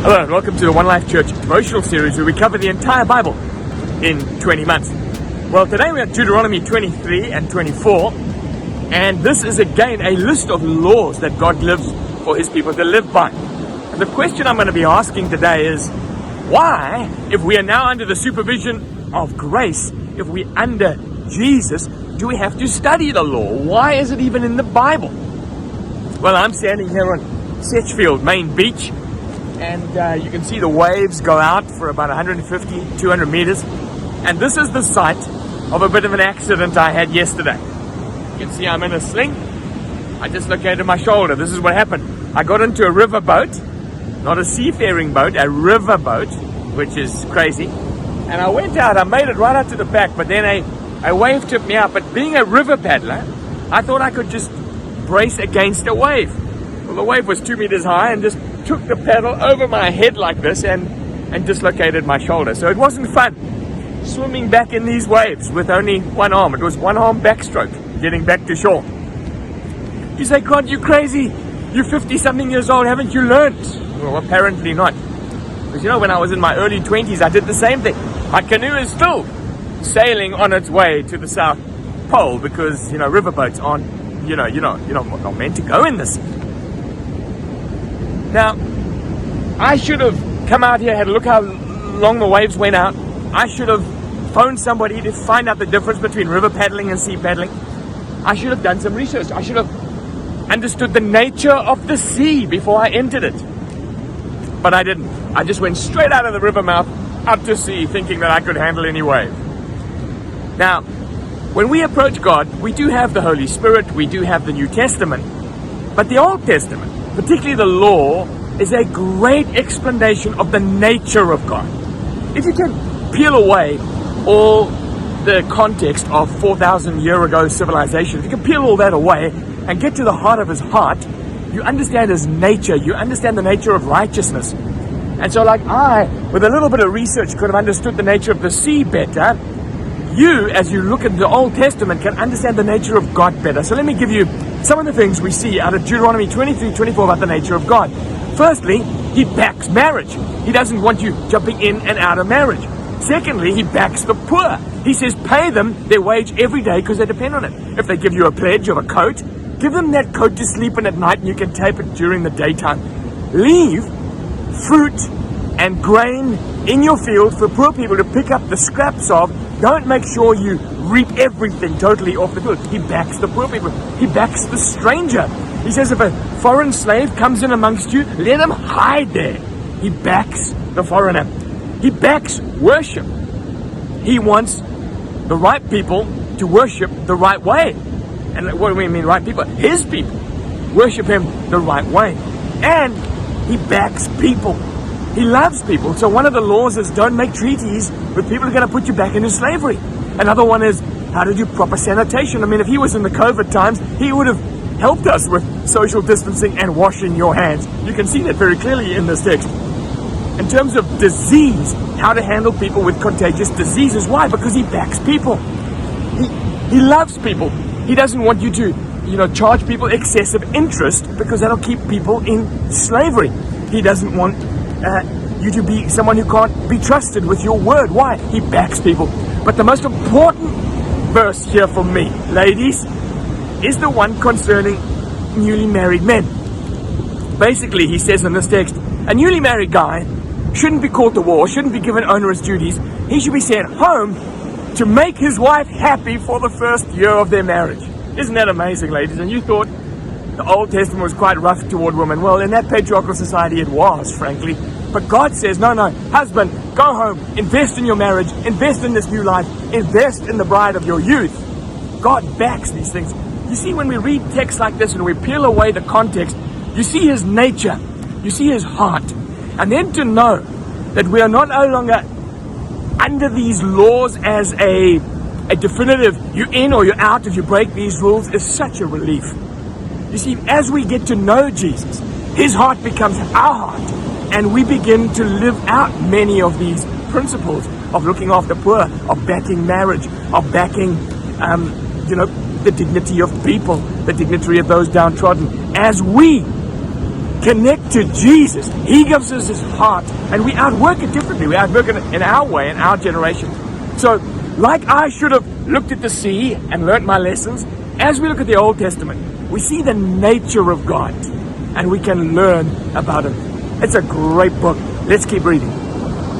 Hello and welcome to the One Life Church devotional series where we cover the entire Bible in 20 months. Well, today we are Deuteronomy 23 and 24, and this is again a list of laws that God lives for His people to live by. And the question I'm going to be asking today is, why, if we are now under the supervision of grace, if we're under Jesus, do we have to study the law? Why is it even in the Bible? Well, I'm standing here on Setchfield Main Beach, and you can see the waves go out for about 150, 200 meters. And this is the site of a bit of an accident I had yesterday. You can see I'm in a sling. I dislocated my shoulder. This is what happened. I got into a river boat, not a seafaring boat, a river boat, which is crazy. And I went out, I made it right out to the back, but then a wave tipped me out. But being a river paddler, I thought I could just brace against a wave. Well, the wave was 2 meters high and just took the paddle over my head like this and dislocated my shoulder. So it wasn't fun swimming back in these waves with only one arm. It was one arm backstroke getting back to shore. You say, God, you crazy. You're 50-something years old. Haven't you learned? Well, apparently not. Because, when I was in my early 20s, I did the same thing. My canoe is still sailing on its way to the South Pole because, riverboats aren't, you're not meant to go in this. Now, I should have come out here, had a look how long the waves went out. I should have phoned somebody to find out the difference between river paddling and sea paddling. I should have done some research. I should have understood the nature of the sea before I entered it. But I didn't. I just went straight out of the river mouth, up to sea, thinking that I could handle any wave. Now, when we approach God, we do have the Holy Spirit, we do have the New Testament, but the Old Testament, particularly the law, is a great explanation of the nature of God. If you can peel away all the context of 4,000 year ago civilization, if you can peel all that away and get to the heart of His heart, you understand His nature, you understand the nature of righteousness. And so like I, with a little bit of research, could have understood the nature of the sea better, you, as you look at the Old Testament, can understand the nature of God better. So let me give you some of the things we see out of Deuteronomy 23, 24 about the nature of God. Firstly, He backs marriage. He doesn't want you jumping in and out of marriage. Secondly, He backs the poor. He says pay them their wage every day because they depend on it. If they give you a pledge of a coat, give them that coat to sleep in at night and you can tape it during the daytime. Leave fruit and grain in your field for poor people to pick up the scraps of. Don't make sure you reap everything totally off the field. He backs the poor people. He backs the stranger. He says if a foreign slave comes in amongst you, let him hide there. He backs the foreigner. He backs worship. He wants the right people to worship the right way. And what do we mean right people? His people. Worship Him the right way. And He backs people. He loves people. So one of the laws is don't make treaties with people who are going to put you back into slavery. Another one is how to do proper sanitation. I mean, if He was in the COVID times, He would have helped us with social distancing and washing your hands. You can see that very clearly in this text. In terms of disease, how to handle people with contagious diseases. Why? Because He backs people. He loves people. He doesn't want you to, charge people excessive interest because that'll keep people in slavery. He doesn't want you to be someone who can't be trusted with your word. Why? He backs people. But the most important verse here for me, ladies, is the one concerning newly married men. Basically, he says in this text, a newly married guy shouldn't be called to war, shouldn't be given onerous duties. He should be sent home to make his wife happy for the first year of their marriage. Isn't that amazing, ladies? And you thought the Old Testament was quite rough toward women. Well, in that patriarchal society it was, frankly. But God says, no, husband, go home, invest in your marriage, invest in this new life, invest in the bride of your youth. God backs these things. You see, when we read texts like this and we peel away the context, you see His nature, you see His heart. And then to know that we are not no longer under these laws as a definitive, you're in or you're out if you break these rules, is such a relief. You see, as we get to know Jesus, His heart becomes our heart, and we begin to live out many of these principles of looking after poor, of backing marriage, of backing, the dignity of people, the dignity of those downtrodden. As we connect to Jesus. He gives us his heart, and we outwork it differently. We outwork it in our way, in our generation. So, like I should have looked at the sea and learnt my lessons, as we look at the Old Testament, we see the nature of God, and we can learn about him. It's a great book. Let's keep reading.